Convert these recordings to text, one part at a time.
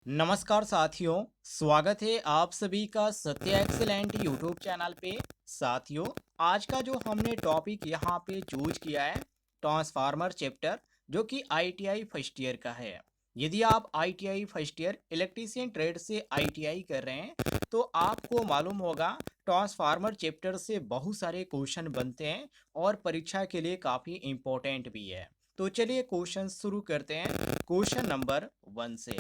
नमस्कार साथियों, स्वागत है आप सभी का सत्य एक्सीलेंट यूट्यूब चैनल पे। साथियों, आज का जो हमने टॉपिक यहाँ पे चूज किया है ट्रांसफार्मर चैप्टर, जो कि आईटीआई फर्स्ट ईयर का है। यदि आप ITI first year electrician trade से आईटीआई कर रहे हैं तो आपको मालूम होगा ट्रांसफार्मर चैप्टर से बहुत सारे क्वेश्चन बनते हैं और परीक्षा के लिए काफ़ी इम्पोर्टेंट भी है। तो चलिए क्वेश्चन शुरू करते हैं क्वेश्चन नंबर 1 से।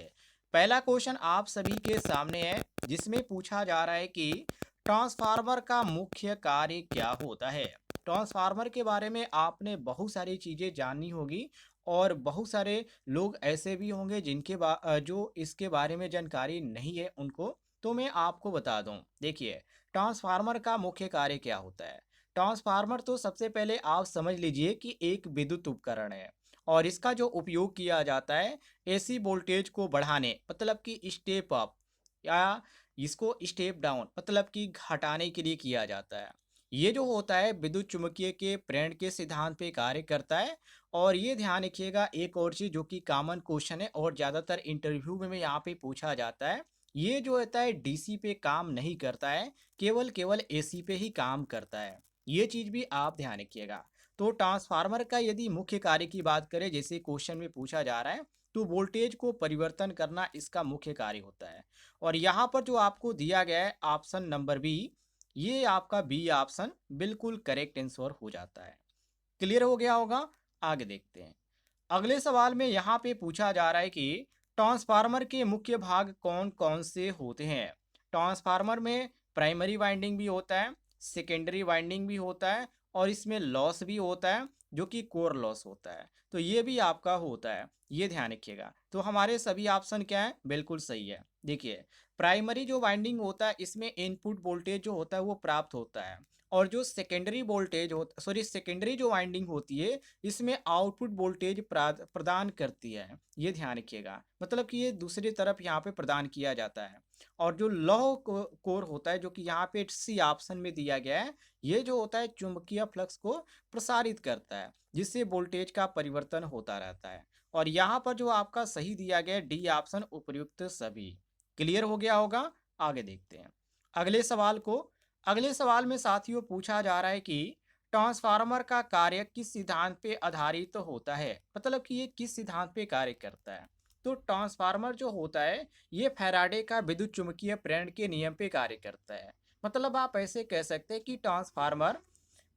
पहला क्वेश्चन आप सभी के सामने है, जिसमें पूछा जा रहा है कि ट्रांसफार्मर का मुख्य कार्य क्या होता है। ट्रांसफार्मर के बारे में आपने बहुत सारी चीज़ें जानी होगी और बहुत सारे लोग ऐसे भी होंगे जो इसके बारे में जानकारी नहीं है उनको। तो मैं आपको बता दूं, देखिए ट्रांसफार्मर का मुख्य कार्य क्या होता है। ट्रांसफार्मर तो सबसे पहले आप समझ लीजिए कि एक विद्युत उपकरण है और इसका जो उपयोग किया जाता है एसी वोल्टेज को बढ़ाने मतलब कि स्टेप अप, या इसको स्टेप डाउन मतलब कि घटाने के लिए किया जाता है। ये जो होता है विद्युत चुम्बकीय के प्रेरण के सिद्धांत पे कार्य करता है। और ये ध्यान रखिएगा, एक और चीज जो कि कॉमन क्वेश्चन है और ज्यादातर इंटरव्यू में यहाँ पे पूछा जाता है, ये जो होता है डीसी पे काम नहीं करता है, केवल केवल एसी पे ही काम करता है। ये चीज भी आप ध्यान रखिएगा। तो ट्रांसफार्मर का यदि मुख्य कार्य की बात करें, जैसे क्वेश्चन में पूछा जा रहा है, तो वोल्टेज को परिवर्तन करना इसका मुख्य कार्य होता है। और यहाँ पर जो आपको दिया गया है ऑप्शन नंबर बी, ये आपका बी ऑप्शन बिल्कुल करेक्ट आंसर हो जाता है। क्लियर हो गया होगा। आगे देखते हैं। अगले सवाल में यहाँ पे पूछा जा रहा है कि ट्रांसफार्मर के मुख्य भाग कौन कौन से होते हैं। ट्रांसफार्मर में प्राइमरी वाइंडिंग भी होता है, सेकेंडरी वाइंडिंग भी होता है और इसमें लॉस भी होता है जो कि कोर लॉस होता है। तो ये भी आपका होता है, ये ध्यान रखिएगा। तो हमारे सभी ऑप्शन क्या है, बिल्कुल सही है। देखिए, प्राइमरी जो वाइंडिंग होता है इसमें इनपुट वोल्टेज जो होता है वो प्राप्त होता है, और जो सेकेंडरी वोल्टेज होता सेकेंडरी जो वाइंडिंग होती है इसमें आउटपुट वोल्टेज प्रदान करती है। ये ध्यान रखिएगा, मतलब कि ये दूसरी तरफ यहाँ पे प्रदान किया जाता है। और जो लौह कोर होता है जो कि यहाँ पे सी ऑप्शन में दिया गया है, ये जो होता है चुंबकीय फ्लक्स को प्रसारित करता है, जिससे वोल्टेज का परिवर्तन होता रहता है। और यहाँ पर जो आपका सही दिया गया है डी ऑप्शन उपयुक्त सभी। क्लियर हो गया होगा। आगे देखते हैं अगले सवाल को। अगले सवाल में साथियों पूछा जा रहा है कि ट्रांसफार्मर का कार्य किस सिद्धांत पे आधारित होता है, मतलब कि ये किस सिद्धांत पे कार्य करता है। तो ट्रांसफार्मर जो होता है ये फैराडे का विद्युत चुम्बकीय प्रेरण के नियम पे कार्य करता है। मतलब आप ऐसे कह सकते हैं कि ट्रांसफार्मर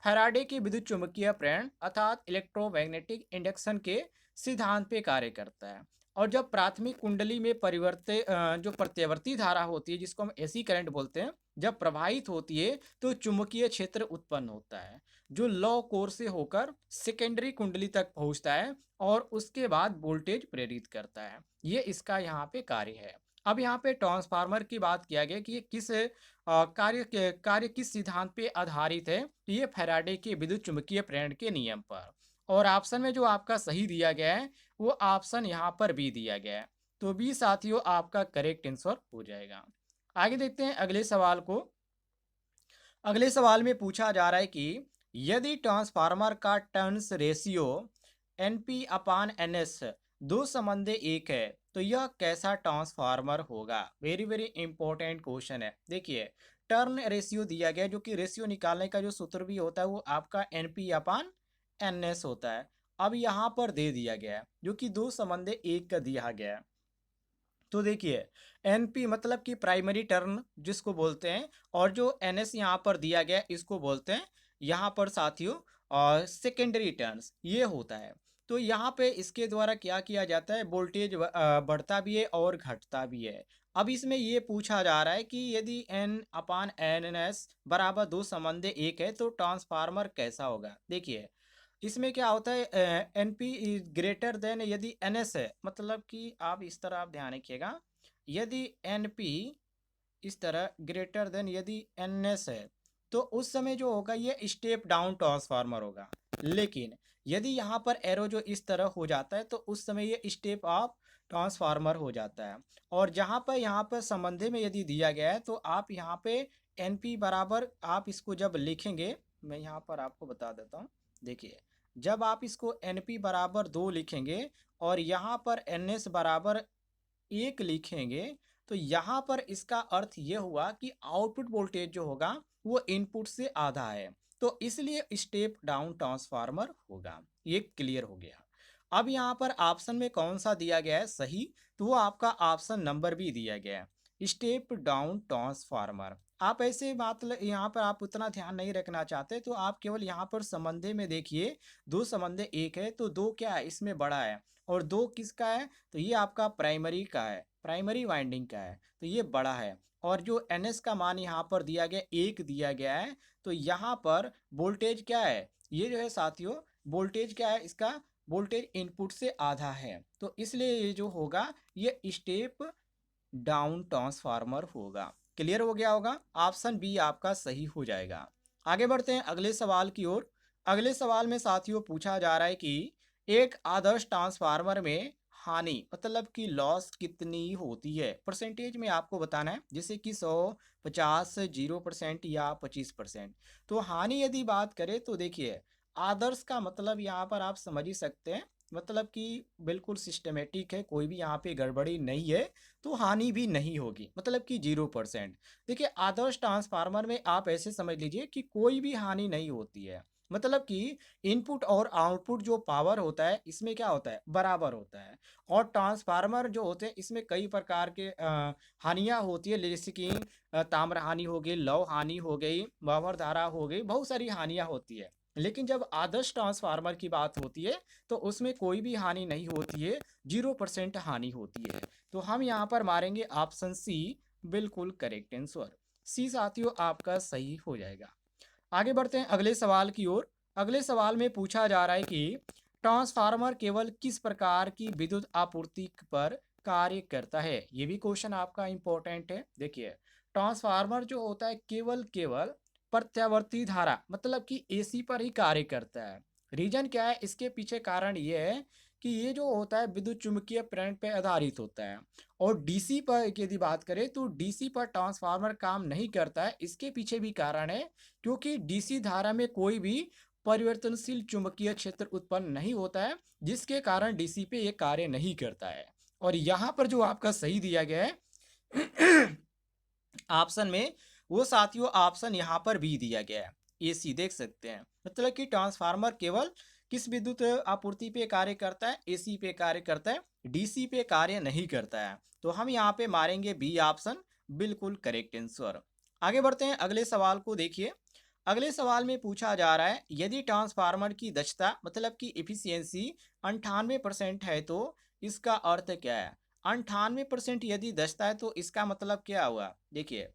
फैराडे के विद्युत चुम्बकीय प्रेरण अर्थात इलेक्ट्रोमैग्नेटिक इंडक्शन के सिद्धांत पे कार्य करता है। और जब प्राथमिक कुंडली में जो प्रत्यावर्ती धारा होती है जिसको हम एसी करंट बोलते हैं, जब प्रवाहित होती है तो चुंबकीय क्षेत्र उत्पन्न होता है, जो लौ कोर से होकर सेकेंडरी कुंडली तक पहुंचता है और उसके बाद वोल्टेज प्रेरित करता है। ये इसका यहाँ पे कार्य है। अब यहाँ पे ट्रांसफार्मर की बात किया गया कि ये किस कार्य किस सिद्धांत पे आधारित है, तो ये फैराडे के विद्युत चुम्बकीय प्रेरण के नियम पर। और ऑप्शन में जो आपका सही दिया गया है वो ऑप्शन यहाँ पर बी दिया गया है। तो बी साथियों आपका करेक्ट आंसर हो जाएगा। आगे देखते हैं अगले सवाल को। अगले सवाल में पूछा जा रहा है कि यदि ट्रांसफार्मर का टर्न्स रेशियो एनपी अपान एनएस दो संबंधी एक है तो यह कैसा ट्रांसफार्मर होगा। वेरी वेरी इंपॉर्टेंट क्वेश्चन है। देखिए, टर्न रेशियो दिया गया है, जो कि रेशियो निकालने का जो सूत्र भी होता है वो आपका एनपी अपान एनएस होता है। अब यहाँ पर दे दिया गया है जो कि दो संबंधी एक का दिया गया है। तो देखिए, एनपी मतलब कि प्राइमरी टर्न जिसको बोलते हैं, और जो एनएस यहाँ पर दिया गया है, इसको बोलते हैं यहाँ पर साथियों और सेकेंडरी टर्न्स ये होता है। तो यहाँ पे इसके द्वारा क्या किया जाता है, वोल्टेज बढ़ता भी है और घटता भी है। अब इसमें ये पूछा जा रहा है कि यदि एन अपान एन एस बराबर दो संबंध एक है तो ट्रांसफार्मर कैसा होगा। देखिए, इसमें क्या होता है, एन पी ग्रेटर देन यदि एन एस है, मतलब कि आप इस तरह आप ध्यान रखिएगा, यदि एन पी इस तरह ग्रेटर देन यदि एन एस है तो उस समय जो होगा ये स्टेप डाउन ट्रांसफार्मर होगा। लेकिन यदि यहाँ पर एरो जो इस तरह हो जाता है तो उस समय ये स्टेप अप ट्रांसफार्मर हो जाता है। और जहाँ पर यहाँ पर संबंधी में यदि दिया गया है तो आप यहाँ पे एन पी बराबर आप इसको जब लिखेंगे, मैं यहाँ पर आपको बता देता हूँ। देखिए, जब आप इसको एन पी बराबर दो लिखेंगे और यहाँ पर एन एस बराबर 1 लिखेंगे तो यहाँ पर इसका अर्थ ये हुआ कि आउटपुट वोल्टेज जो होगा वो इनपुट से आधा है, तो इसलिए स्टेप डाउन ट्रांसफार्मर होगा। ये क्लियर हो गया। अब यहाँ पर ऑप्शन में कौन सा दिया गया है सही, तो वो आपका ऑप्शन नंबर भी दिया गया है, स्टेप डाउन ट्रांसफार्मर। आप ऐसे मतलब यहाँ पर आप उतना ध्यान नहीं रखना चाहते तो आप केवल यहाँ पर संबंधे में देखिए, दो संबंधे एक है तो दो क्या है इसमें बड़ा है, और दो किसका है, तो ये आपका प्राइमरी का है, प्राइमरी वाइंडिंग का है, तो ये बड़ा है। और जो NS का मान यहाँ पर दिया गया 1 दिया गया है, तो यहाँ पर वोल्टेज क्या है, ये जो है साथियों वोल्टेज क्या है इसका, वोल्टेज इनपुट से आधा है, तो इसलिए ये जो होगा ये स्टेप डाउन ट्रांसफार्मर होगा। क्लियर हो गया होगा, ऑप्शन बी आपका सही हो जाएगा। आगे बढ़ते हैं अगले सवाल की ओर। अगले सवाल में साथियों पूछा जा रहा है कि एक आदर्श ट्रांसफार्मर में हानि मतलब कि लॉस कितनी होती है, परसेंटेज में आपको बताना है, जैसे कि 100, 50, 0% या 25%। तो हानि यदि बात करें तो देखिए, आदर्श का मतलब यहाँ पर आप समझ ही सकते हैं, मतलब कि बिल्कुल सिस्टमेटिक है, कोई भी यहाँ पे गड़बड़ी नहीं है, तो हानि भी नहीं होगी, मतलब कि 0%। देखिए आदर्श ट्रांसफार्मर में आप ऐसे समझ लीजिए कि कोई भी हानि नहीं होती है, मतलब कि इनपुट और आउटपुट जो पावर होता है इसमें क्या होता है बराबर होता है। और ट्रांसफार्मर जो होते हैं इसमें कई प्रकार के हानियाँ होती है, जैसे कि ताम्र हानि हो गई, लौह हानि हो गई, बावर धारा हो गई, बहुत सारी हानियाँ होती है। लेकिन जब आदर्श ट्रांसफार्मर की बात होती है तो उसमें कोई भी हानि नहीं होती है, 0% हानि होती है। तो हम यहाँ पर मारेंगे ऑप्शन सी, बिल्कुल करेक्ट आंसर। सी साथियों आपका सही हो जाएगा। आगे बढ़ते हैं अगले सवाल की ओर। अगले सवाल में पूछा जा रहा है कि ट्रांसफार्मर केवल किस प्रकार की विद्युत आपूर्ति पर कार्य करता है, ये भी क्वेश्चन आपका इंपॉर्टेंट है। देखिए ट्रांसफार्मर जो होता है केवल केवल प्रत्यावर्ती धारा मतलब कि AC पर ही कार्य करता है। रीजन क्या है इसके पीछे, कारण ये है कि ये जो होता है विद्युत चुंबकीय प्रेरण पे आधारित होता है। और DC पर यदि बात करें तो DC पर ट्रांसफार्मर काम नहीं करता है, इसके पीछे भी कारण है, क्योंकि DC धारा में कोई भी परिवर्तनशील चुंबकीय क्षेत्र उत्पन्न नहीं होता है, जिसके कारण DC पे ये कार्य नहीं करता है। और यहाँ पर जो आपका सही दिया गया है ऑप्शन में, वो साथियों ऑप्शन यहाँ पर भी दिया गया है, AC देख सकते हैं, मतलब कि ट्रांसफार्मर केवल किस विद्युत आपूर्ति पे कार्य करता है, AC पे कार्य करता है, DC पे कार्य नहीं करता है। तो हम यहाँ पे मारेंगे बी ऑप्शन, बिल्कुल करेक्ट आंसर। आगे बढ़ते हैं अगले सवाल को देखिए। अगले सवाल में पूछा जा रहा है यदि ट्रांसफार्मर की दक्षता मतलब कि इफिशियंसी 98% है तो इसका अर्थ क्या है। 98% यदि दक्षता है तो इसका मतलब क्या हुआ, देखिए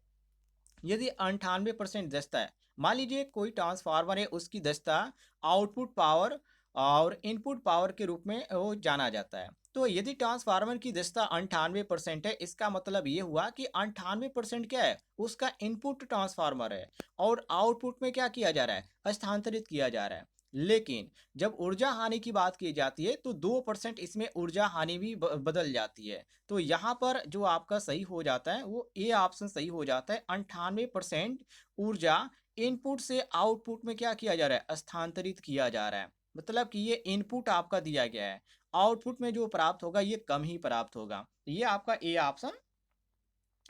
यदि 98% दक्षता है, मान लीजिए कोई ट्रांसफार्मर है उसकी दक्षता आउटपुट पावर और इनपुट पावर के रूप में वो जाना जाता है। तो यदि ट्रांसफार्मर की दक्षता 98% है, इसका मतलब ये हुआ कि 98% क्या है उसका इनपुट ट्रांसफार्मर है, और आउटपुट में क्या किया जा रहा है स्थानांतरित किया जा रहा है। लेकिन जब ऊर्जा हानि की बात की जाती है तो 2% इसमें ऊर्जा हानि भी बदल जाती है। तो यहाँ पर जो आपका सही हो जाता है वो ए ऑप्शन सही हो जाता है, 98% ऊर्जा इनपुट से आउटपुट में क्या किया जा रहा है स्थानांतरित किया जा रहा है। मतलब कि ये इनपुट आपका दिया गया है, आउटपुट में जो प्राप्त होगा ये कम ही प्राप्त होगा। ये आपका ए ऑप्शन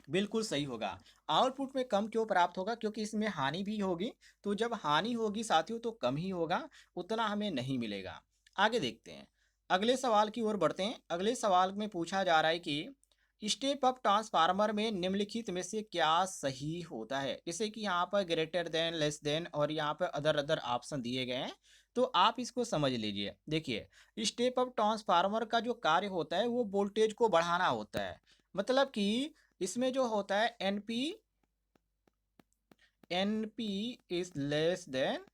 बिल्कुल सही होगा। आउटपुट में कम क्यों प्राप्त होगा, क्योंकि इसमें हानि भी होगी, तो जब हानि होगी साथियों तो कम ही होगा, उतना हमें नहीं मिलेगा। आगे देखते हैं अगले सवाल की ओर बढ़ते हैं। अगले सवाल में पूछा जा रहा है कि स्टेप अप ट्रांसफार्मर में निम्नलिखित में से क्या सही होता है, जैसे कि यहाँ पर ग्रेटर देन, लेस देन और यहाँ पर अदर अदर ऑप्शन दिए गए हैं, तो आप इसको समझ लीजिए। देखिए स्टेप अप ट्रांसफार्मर का जो कार्य होता है वो वोल्टेज को बढ़ाना होता है, मतलब कि इसमें जो होता है NP is less than,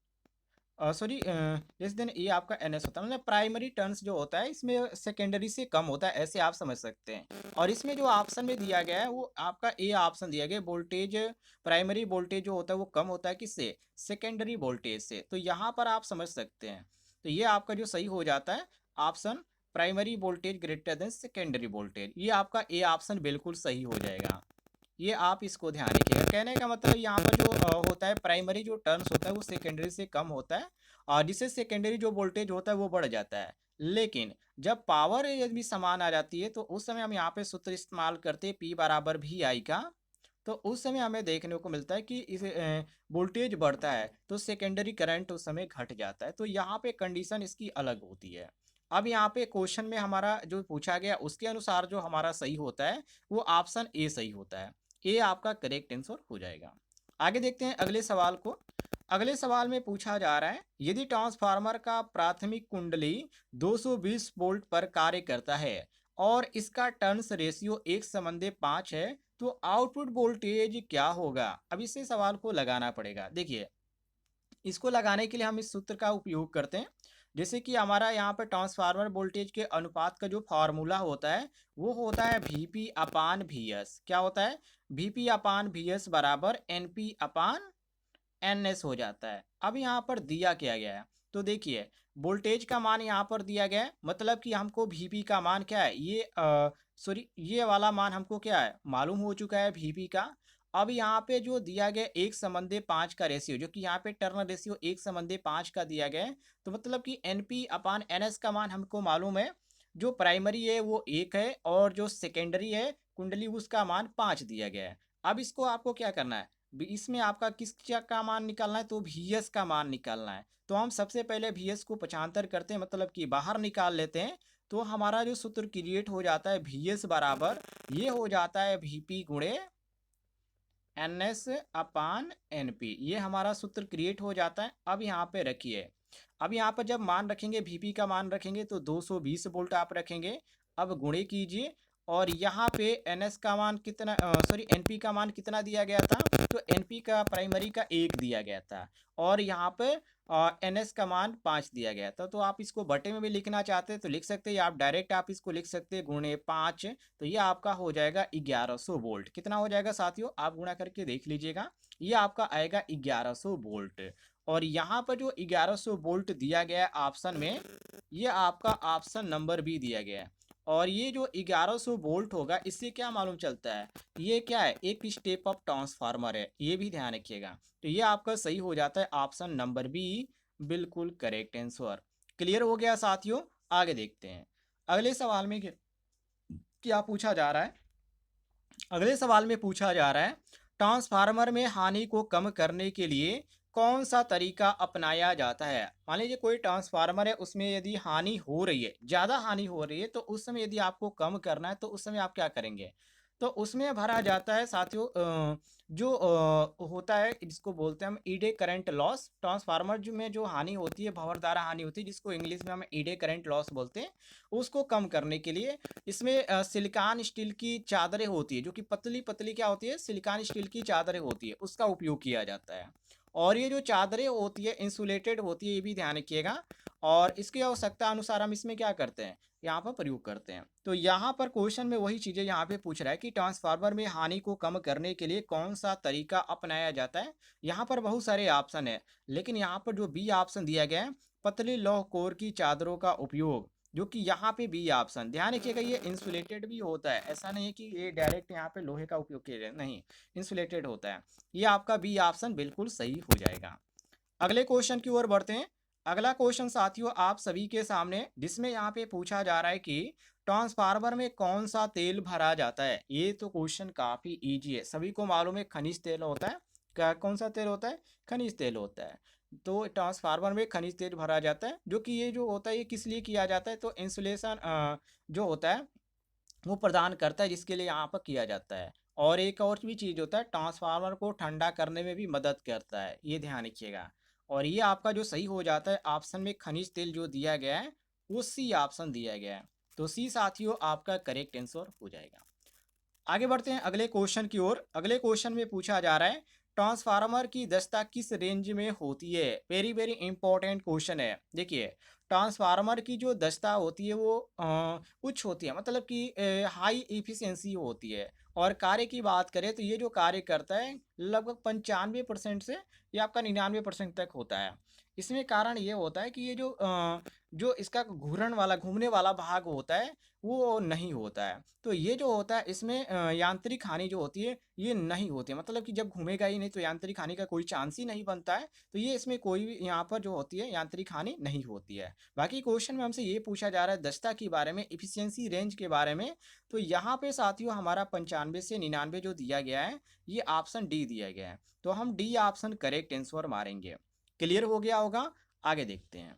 sorry less than ये आपका एनएस होता है, मतलब प्राइमरी टर्न्स जो होता है इसमें सेकेंडरी से कम होता है, ऐसे आप समझ सकते हैं। और इसमें जो ऑप्शन में दिया गया है वो आपका ए ऑप्शन दिया गया, वोल्टेज प्राइमरी वोल्टेज जो होता है वो कम होता है किससे, सेकेंडरी वोल्टेज से। तो यहाँ पर आप समझ सकते हैं, तो ये आपका जो सही हो जाता है option primary voltage greater than secondary voltage, ये आपका ए ऑप्शन बिल्कुल सही हो जाएगा। ये आप इसको ध्यान रखिएगा, कहने का मतलब यहाँ पर जो होता है प्राइमरी जो टर्न्स होता है वो सेकेंडरी से कम होता है, और जिससे सेकेंडरी जो वोल्टेज होता है वो बढ़ जाता है। लेकिन जब पावर यदि समान आ जाती है तो उस समय हम यहाँ पे सूत्र इस्तेमाल करते हैं P बराबर भी आई का। तो उस समय हमें देखने को मिलता है कि इस वोल्टेज बढ़ता है तो सेकेंडरी करंट उस समय घट जाता है। तो यहाँ पे कंडीशन इसकी अलग होती है। अब यहाँ पे क्वेश्चन में हमारा जो पूछा गया उसके अनुसार जो हमारा सही होता है वो ऑप्शन ए सही होता है। ए आपका करेक्ट आंसर हो जाएगा। आगे देखते हैं अगले सवाल को। अगले सवाल में पूछा जा रहा है यदि ट्रांसफार्मर का प्राथमिक कुंडली 220 वोल्ट पर कार्य करता है और इसका टर्न्स रेशियो 1:5 है तो आउटपुट वोल्टेज क्या होगा। अब इसे सवाल को लगाना पड़ेगा। देखिए इसको लगाने के लिए हम इस सूत्र का उपयोग करते हैं। जैसे कि हमारा यहाँ पर ट्रांसफार्मर वोल्टेज के अनुपात का जो फार्मूला होता है वो होता है Vp अपान Vs। क्या होता है? Vp अपान Vs बराबर NP अपान NS हो जाता है। अब यहाँ पर दिया क्या गया है तो देखिए वोल्टेज का मान यहाँ पर दिया गया है, मतलब कि हमको Vp का मान क्या है, ये सॉरी ये वाला मान हमको क्या है मालूम हो चुका है Vp का। अब यहाँ पे जो दिया गया 1:5 का रेशियो, जो कि यहाँ पे टर्न रेशियो 1:5 का दिया गया है, तो मतलब कि NP अपान NS का मान हमको मालूम है। जो प्राइमरी है वो 1 है और जो सेकेंडरी है कुंडली उसका मान 5 दिया गया है। अब इसको आपको क्या करना है, इसमें आपका किस का मान निकालना है तो Vs का मान निकालना है। तो हम सबसे पहले Vs को 75 करते हैं, मतलब कि बाहर निकाल लेते हैं। तो हमारा जो सूत्र क्रिएट हो जाता है Vs बराबर ये हो जाता है Vp गुणे NS अपान NP। ये हमारा सूत्र क्रिएट हो जाता है। अब यहाँ पे रखिए, अब यहाँ पर जब मान रखेंगे Vp का मान रखेंगे तो 220 वोल्ट आप रखेंगे। अब गुणे कीजिए और यहाँ पे NS का मान कितना सॉरी NP का मान कितना दिया गया था, तो NP का प्राइमरी का 1 दिया गया था और यहाँ पे NS का मान 5 दिया गया था। तो आप इसको बटे में भी लिखना चाहते हैं तो लिख सकते हैं, आप डायरेक्ट आप इसको लिख सकते हैं गुणे 5। तो ये आपका हो जाएगा 1100 वोल्ट। कितना हो जाएगा साथियों, आप गुणा करके देख लीजिएगा। ये आपका आएगा 1100 वोल्ट। और यहाँ पर जो 1100 वोल्ट दिया गया है ऑप्शन में, ये आपका ऑप्शन नंबर बी दिया गया है। और ये जो 1100 वोल्ट होगा इससे क्या मालूम चलता है, ये क्या है, एक स्टेप अप ट्रांसफार्मर है, ये भी ध्यान रखिएगा। तो ये आपका सही हो जाता है ऑप्शन नंबर बी, बिल्कुल करेक्ट आंसर। क्लियर हो गया साथियों। आगे देखते हैं अगले सवाल में क्या पूछा जा रहा है। अगले सवाल में पूछा जा रहा है ट्रांसफार्मर में हानि को कम करने के लिए कौन सा तरीका अपनाया जाता है। मान लीजिए कोई ट्रांसफार्मर है उसमें यदि हानि हो रही है, ज़्यादा हानि हो रही है, तो उस समय यदि आपको कम करना है तो उस समय आप क्या करेंगे। तो उसमें भरा जाता है साथियों जो होता है जिसको बोलते हैं हम ईडे करंट लॉस। ट्रांसफार्मर जो में जो हानि होती है, भंवर द्वारा हानि होती है, जिसको इंग्लिश में हम ईडे करंट लॉस बोलते हैं, उसको कम करने के लिए इसमें सिलिकॉन स्टील की चादरें होती है, जो कि पतली पतली क्या होती है, सिलिकॉन स्टील की चादरें होती है, उसका उपयोग किया जाता है। और ये जो चादरें होती है इंसुलेटेड होती है, ये भी ध्यान रखिएगा। और इसकी आवश्यकता अनुसार हम इसमें क्या करते हैं, यहाँ पर प्रयोग करते हैं। तो यहाँ पर क्वेश्चन में वही चीज़ें यहाँ पे पूछ रहा है कि ट्रांसफार्मर में हानि को कम करने के लिए कौन सा तरीका अपनाया जाता है। यहाँ पर बहुत सारे ऑप्शन है, लेकिन यहाँ पर जो बी ऑप्शन दिया गया है, पतली लौह कोर की चादरों का उपयोग, जो कि यहाँ पे बी ऑप्शन, ध्यान रखिएगा ये इंसुलेटेड भी होता है, ऐसा नहीं है कि ये डायरेक्ट यहाँ पे लोहे का उपयोग किया जाए, नहीं, इंसुलेटेड होता है। ये आपका बी ऑप्शन बिल्कुल सही हो जाएगा। अगले क्वेश्चन की ओर बढ़ते हैं। अगला क्वेश्चन साथियों आप सभी के सामने, जिसमें यहाँ पे पूछा जा रहा है कि ट्रांसफार्मर में कौन सा तेल भरा जाता है। ये तो क्वेश्चन काफ़ी इजी है, सभी को मालूम है खनिज तेल होता है। क्या कौन सा तेल होता है, खनिज तेल होता है। तो ट्रांसफार्मर में खनिज तेल भरा जाता है, जो कि ये जो होता है ये किस लिए किया जाता है, तो इंसुलेशन जो होता है वो प्रदान करता है, जिसके लिए यहाँ पर किया जाता है। और एक और भी चीज़ होता है, ट्रांसफार्मर को ठंडा करने में भी मदद करता है, ये ध्यान रखिएगा। और ये आपका जो सही हो जाता है ऑप्शन में खनिज तेल जो दिया गया है वो सी ऑप्शन दिया गया है। तो सी साथियों आपका करेक्ट आंसर हो जाएगा। आगे बढ़ते हैं अगले क्वेश्चन की ओर। अगले क्वेश्चन में पूछा जा रहा है ट्रांसफार्मर की दक्षता किस रेंज में होती है। वेरी वेरी इंपॉर्टेंट क्वेश्चन है। देखिए ट्रांसफार्मर की जो दक्षता होती है वो उच्च होती है, मतलब कि हाई इफिशियंसी होती है। और कार्य की बात करें तो ये जो कार्य करता है लगभग 95% से ये आपका 99% तक होता है। इसमें कारण ये होता है कि ये जो जो इसका घूर्णन वाला घूमने वाला भाग होता है वो नहीं होता है। तो ये जो होता है इसमें यांत्रिक हानि जो होती है ये नहीं होती है, मतलब कि जब घूमेगा ही नहीं तो यांत्रिक हानि का कोई चांस ही नहीं बनता है। तो ये इसमें कोई भी यहाँ पर जो होती है यांत्रिक हानि नहीं होती है। बाकी क्वेश्चन में हमसे ये पूछा जा रहा है दक्षता के बारे में, इफिशियंसी रेंज के बारे में। तो यहाँ पे साथियों हमारा 95 से 99 जो दिया गया है ये ऑप्शन डी दिया गया है। तो हम डी ऑप्शन करेक्ट आंसर मारेंगे। क्लियर हो गया होगा। आगे देखते हैं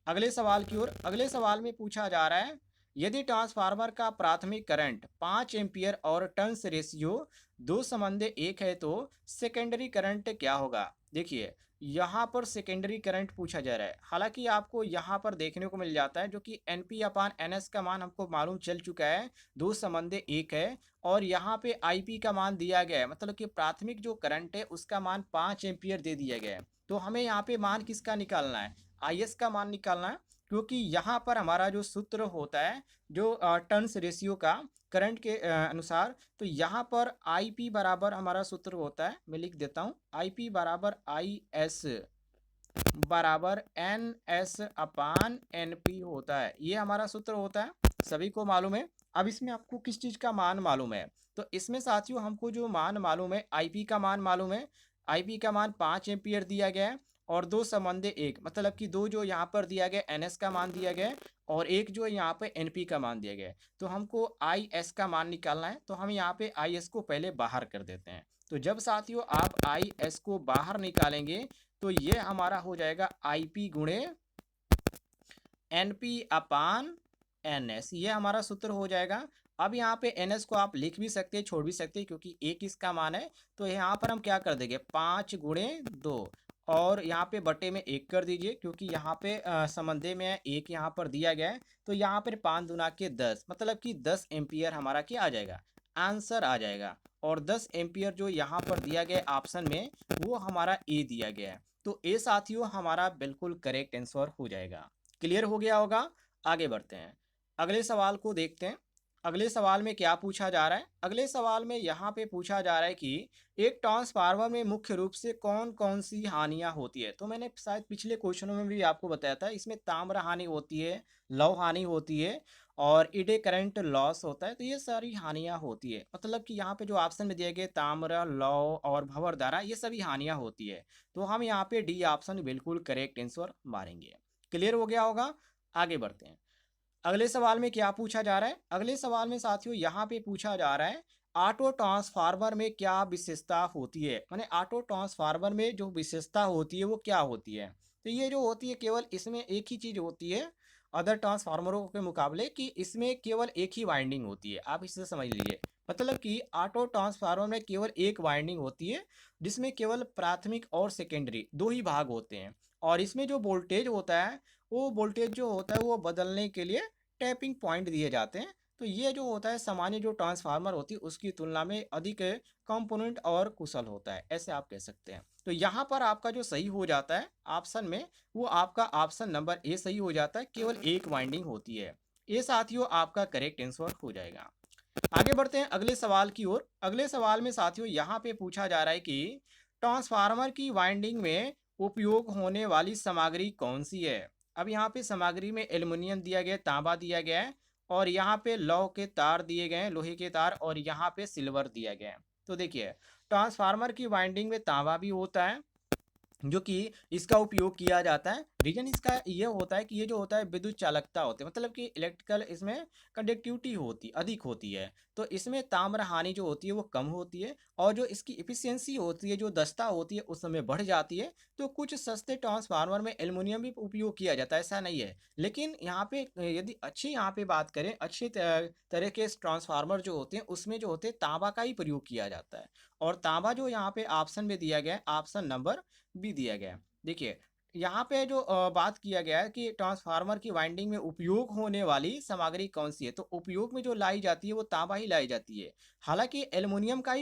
अगले सवाल की ओर। अगले सवाल में पूछा जा रहा है यदि ट्रांसफार्मर का प्राथमिक करंट 5 एम्पियर और टर्न्स रेशियो 2:1 है तो सेकेंडरी करंट क्या होगा। देखिए यहाँ पर सेकेंडरी करंट पूछा जा रहा है। हालांकि आपको यहाँ पर देखने को मिल जाता है जो कि N P upon N S का मान हमको मालूम चल चुका है 2:1 है। और यहाँ पे आई पी का मान दिया गया है, मतलब कि प्राथमिक जो करंट है उसका मान 5 एम्पियर दे दिया गया है। तो हमें यहाँ पे मान किसका निकालना है, आई एस का मान निकालना है। क्योंकि यहाँ पर हमारा जो सूत्र होता है जो टर्न्स रेशियो का करंट के अनुसार, तो यहाँ पर आई पी बराबर हमारा सूत्र होता है, मैं लिख देता हूँ, आई पी बराबर आई एस बराबर N S upon N P होता है। ये हमारा सूत्र होता है, सभी को मालूम है। अब इसमें आपको किस चीज़ का मान मालूम है, तो इसमें साथियों हमको जो मान मालूम है आई पी का मान मालूम है। आई पी का मान 5 एम्पियर दिया गया है और 2:1, मतलब कि दो जो यहाँ पर दिया गया एन एस का मान दिया गया है और एक जो यहाँ पे एन पी का मान दिया गया है। तो हमको आई एस का मान निकालना है, तो हम यहाँ पे आई एस को पहले बाहर कर देते हैं। तो जब साथियों आप आई एस को बाहर निकालेंगे तो ये हमारा हो जाएगा आई पी गुणे N P upon N S, ये हमारा सूत्र हो जाएगा। अब यहाँ पे एन एस को आप लिख भी सकते हैं छोड़ भी सकते हैं क्योंकि एक इसका मान है। तो यहाँ पर हम क्या कर देंगे 5×2 और यहाँ पे बटे में 1 कर दीजिए क्योंकि यहाँ पे संबंधे में एक यहाँ पर दिया गया है। तो यहाँ पर 5 दूना के 10, मतलब कि 10 एम्पियर हमारा क्या आ जाएगा, आंसर आ जाएगा। और 10 एम्पियर जो यहाँ पर दिया गया ऑप्शन में वो हमारा ए दिया गया है। तो ए साथियों हमारा बिल्कुल करेक्ट आंसर हो जाएगा। क्लियर हो गया होगा। आगे बढ़ते हैं अगले सवाल को देखते हैं। अगले सवाल में क्या पूछा जा रहा है, अगले सवाल में यहाँ पे पूछा जा रहा है कि एक ट्रांसफार्मर में मुख्य रूप से कौन कौन सी हानियां होती है। तो मैंने शायद पिछले क्वेश्चनों में भी आपको बताया था, इसमें ताम्र हानि होती है, लौह हानि होती है और इडे करंट लॉस होता है। तो ये सारी हानियां होती है, मतलब कि यहाँ पे जो ऑप्शन में दिए गए ताम्र, लौह और भंवर धारा ये सभी हानियां होती है। तो हम यहाँ पे डी ऑप्शन बिल्कुल करेक्ट आंसर मारेंगे। क्लियर हो गया होगा। आगे बढ़ते हैं अगले सवाल में क्या पूछा जा रहा है। अगले सवाल में साथियों यहाँ पे पूछा जा रहा है ऑटो ट्रांसफार्मर में क्या विशेषता होती है, माने ऑटो ट्रांसफार्मर में जो विशेषता होती है वो क्या होती है। तो ये जो होती है केवल इसमें एक ही चीज होती है अदर ट्रांसफार्मरों के मुकाबले, कि इसमें केवल एक ही वाइंडिंग होती है। आप इसे समझ लीजिए, मतलब कि ऑटो ट्रांसफार्मर में केवल एक वाइंडिंग होती है जिसमें केवल प्राथमिक और सेकेंडरी दो ही भाग होते हैं। और इसमें जो वोल्टेज होता है वो वोल्टेज जो होता है वो बदलने के लिए टैपिंग पॉइंट दिए जाते हैं। तो ये जो होता है सामान्य जो ट्रांसफार्मर होती है उसकी तुलना में अधिक कंपोनेंट और कुशल होता है, ऐसे आप कह सकते हैं। तो यहाँ पर आपका जो सही हो जाता है ऑप्शन में वो आपका ऑप्शन नंबर ए सही हो जाता है, केवल एक वाइंडिंग होती है। ये साथियों आपका करेक्ट आंसर हो जाएगा। आगे बढ़ते हैं अगले सवाल की ओर। अगले सवाल में साथियों यहाँ पे पूछा जा रहा है कि ट्रांसफार्मर की वाइंडिंग में उपयोग होने वाली सामग्री कौन सी है। अब यहाँ पे सामग्री में एल्युमिनियम दिया गया, तांबा दिया गया है और यहाँ पे लौह के तार दिए गए हैं, लोहे के तार, और यहाँ पे सिल्वर दिया गया है। तो देखिए ट्रांसफार्मर की वाइंडिंग में तांबा भी होता है जो कि इसका उपयोग किया जाता है। रीजन इसका ये होता है कि ये जो होता है विद्युत चालकता होती है, मतलब कि इलेक्ट्रिकल इसमें कंडक्टिविटी होती अधिक होती है। तो इसमें ताम्र हानि जो होती है वो कम होती है और जो इसकी इफिशियंसी होती है, जो दक्षता होती है उस समय बढ़ जाती है। तो कुछ सस्ते ट्रांसफार्मर में एल्युमिनियम भी उपयोग किया जाता है, ऐसा नहीं है। लेकिन यहाँ पे यदि अच्छी यहाँ पे बात करें, अच्छे तरह के ट्रांसफार्मर जो होते हैं उसमें जो होते हैं तांबा का ही प्रयोग किया जाता है। और तांबा जो यहाँ पे ऑप्शन में दिया गया है ऑप्शन नंबर भी दिया गया है। देखिए यहाँ पे जो बात किया गया है कि ट्रांसफार्मर की वाइंडिंग में उपयोग होने वाली सामग्री कौन सी है, तो उपयोग में जो लाई जाती है वो तांबा ही लाई जाती है। हालांकि एल्युमिनियम का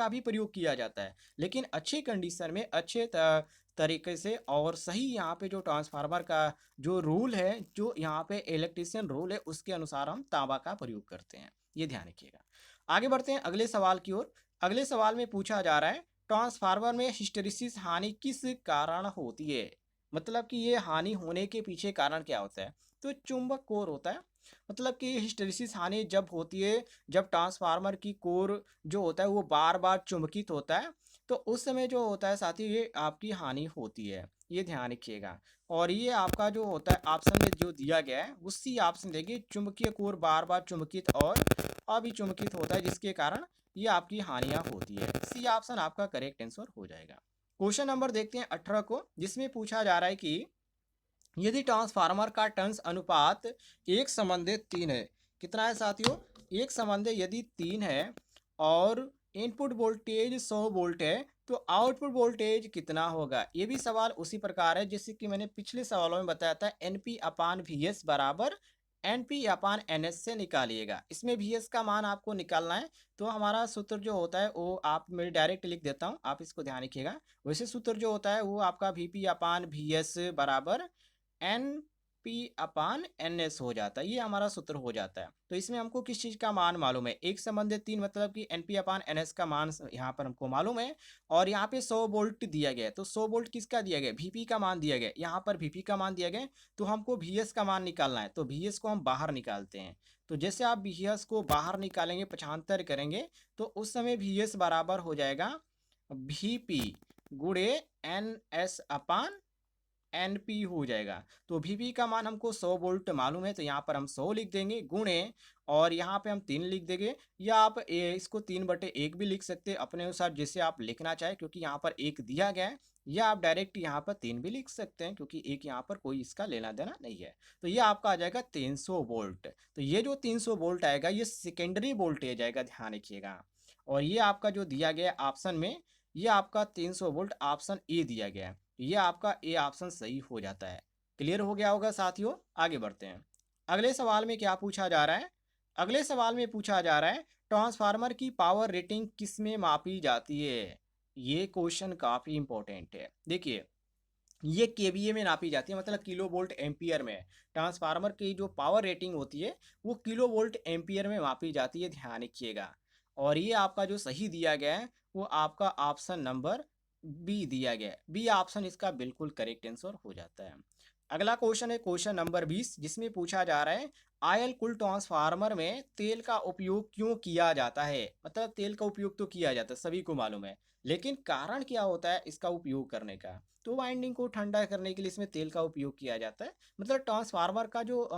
भी प्रयोग किया जाता है, लेकिन अच्छे कंडीशन में अच्छे तरीके से और सही यहाँ पे जो ट्रांसफार्मर का जो रूल है, जो यहाँ पे इलेक्ट्रिशियन रूल है उसके अनुसार हम तांबा का प्रयोग करते हैं, ये ध्यान रखिएगा। आगे बढ़ते हैं अगले सवाल की ओर। अगले सवाल में पूछा जा रहा है ट्रांसफार्मर में हिस्टेरिसिस हानि किस कारण होती है। मतलब कि ये हानि होने के पीछे कारण क्या होता है? तो चुंबक कोर होता है। मतलब कि हिस्टैरिसीस हानि जब होती है, जब ट्रांसफार्मर की कोर जो होता है वो बार-बार चुंबकित होता है, तो उस समय जो होता है साथियों ये आपकी हानि होती है। ये ध्यान रखिएगा। और ये आपका जो होता है ऑप्शन में जो दिया गया है, उसी ऑप्शन देखिए चुंबकीय कोर बार-बार चुंबकित और अभिचुंबकित होता है, जिसके कारण ये आपकी हानियाँ होती है। सी ऑप्शन आपका करेक्ट आंसर हो जाएगा। क्वेश्चन नंबर देखते हैं 18 को, जिसमें पूछा जा रहा है कि यदि ट्रांसफार्मर का टर्न्स अनुपात 1:3 है। कितना है साथियों? 1 यदि 3 है और इनपुट वोल्टेज 100 वोल्ट है, तो आउटपुट वोल्टेज कितना होगा? ये भी सवाल उसी प्रकार है जैसे कि मैंने पिछले सवालों में बताया था, NP अपान VS बराबर NP अपान NS से निकालिएगा। इसमें VS का मान आपको निकालना है, तो हमारा सूत्र जो होता है वो आप मैं डायरेक्ट लिख देता हूँ, आप इसको ध्यान रखिएगा। वैसे सूत्र जो होता है वो आपका VP अपान VS बराबर NP/NS हो जाता है। ये हमारा सूत्र हो जाता है। तो इसमें हमको किस चीज़ का मान मालूम है? 1:3 मतलब कि NP/NS का मान यहाँ पर हमको मालूम है। और यहाँ पे 100 वोल्ट दिया गया है, तो 100 वोल्ट किसका दिया गया? VP का मान दिया गया। यहाँ पर VP का मान दिया गया, तो हमको VS का मान निकालना है। तो VS को हम बाहर निकालते हैं। तो जैसे आप VS को बाहर निकालेंगे, 75 करेंगे, तो उस समय VS बराबर हो जाएगा VP गुणे NP हो जाएगा। तो VP का मान हमको 100 वोल्ट मालूम है, तो यहाँ पर हम 100 लिख देंगे गुणे, और यहाँ पे हम 3 लिख देंगे, या आप इसको 3/1 भी लिख सकते हैं अपने अनुसार जैसे आप लिखना चाहें, क्योंकि यहाँ पर 1 दिया गया है। या आप डायरेक्ट यहाँ पर 3 भी लिख सकते हैं, क्योंकि एक यहाँ पर कोई इसका लेना देना नहीं है। तो ये आपका आ जाएगा 300 वोल्ट। तो ये जो 300 वोल्ट आएगा ये सेकेंडरी वोल्टेज आएगा, ध्यान रखिएगा। और ये आपका जो दिया गया है ऑप्शन में, ये आपका 300 वोल्ट ऑप्शन ए दिया गया है। ये आपका ए ऑप्शन सही हो जाता है। क्लियर हो गया होगा साथियों। आगे बढ़ते हैं। अगले सवाल में क्या पूछा जा रहा है? अगले सवाल में पूछा जा रहा है ट्रांसफार्मर की पावर रेटिंग किस में मापी जाती है? ये क्वेश्चन काफी इंपॉर्टेंट है। देखिए, ये केवीए में नापी जाती है, मतलब किलो वोल्ट एम्पियर में। ट्रांसफार्मर की जो पावर रेटिंग होती है वो किलो वोल्ट एम्पियर में मापी जाती है, ध्यान रखिएगा। और ये आपका जो सही दिया गया है वो आपका ऑप्शन नंबर बी दिया गया है। बी ऑप्शन इसका बिल्कुल करेक्ट आंसर हो जाता है। अगला क्वेश्चन है क्वेश्चन नंबर 20, जिसमें पूछा जा रहा है आयल कूल ट्रांसफार्मर में तेल का उपयोग क्यों किया जाता है? मतलब तेल का उपयोग तो किया जाता है, सभी को मालूम है, लेकिन कारण क्या होता है इसका उपयोग करने का? तो वाइंडिंग को ठंडा करने के लिए इसमें तेल का उपयोग किया जाता है। मतलब ट्रांसफार्मर का जो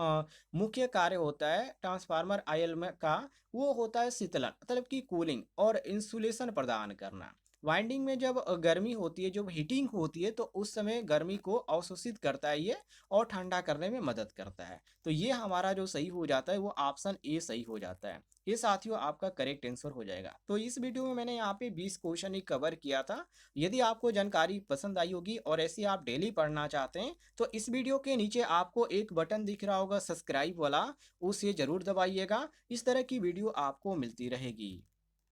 मुख्य कार्य होता है ट्रांसफार्मर आयल में का, वो होता है शीतलन, मतलब कि कूलिंग और इंसुलेशन प्रदान करना। वाइंडिंग में जब गर्मी होती है, जब हीटिंग होती है, तो उस समय गर्मी को अवशोषित करता है ये, और ठंडा करने में मदद करता है। तो ये हमारा जो सही हो जाता है वो ऑप्शन ए सही हो जाता है। ये साथियों आपका करेक्ट आंसर हो जाएगा। तो इस वीडियो में मैंने यहाँ पे 20 क्वेश्चन ही कवर किया था। यदि आपको जानकारी पसंद आई होगी और ऐसी आप डेली पढ़ना चाहते हैं, तो इस वीडियो के नीचे आपको एक बटन दिख रहा होगा सब्सक्राइब वाला, उसे जरूर दबाइएगा। इस तरह की वीडियो आपको मिलती रहेगी।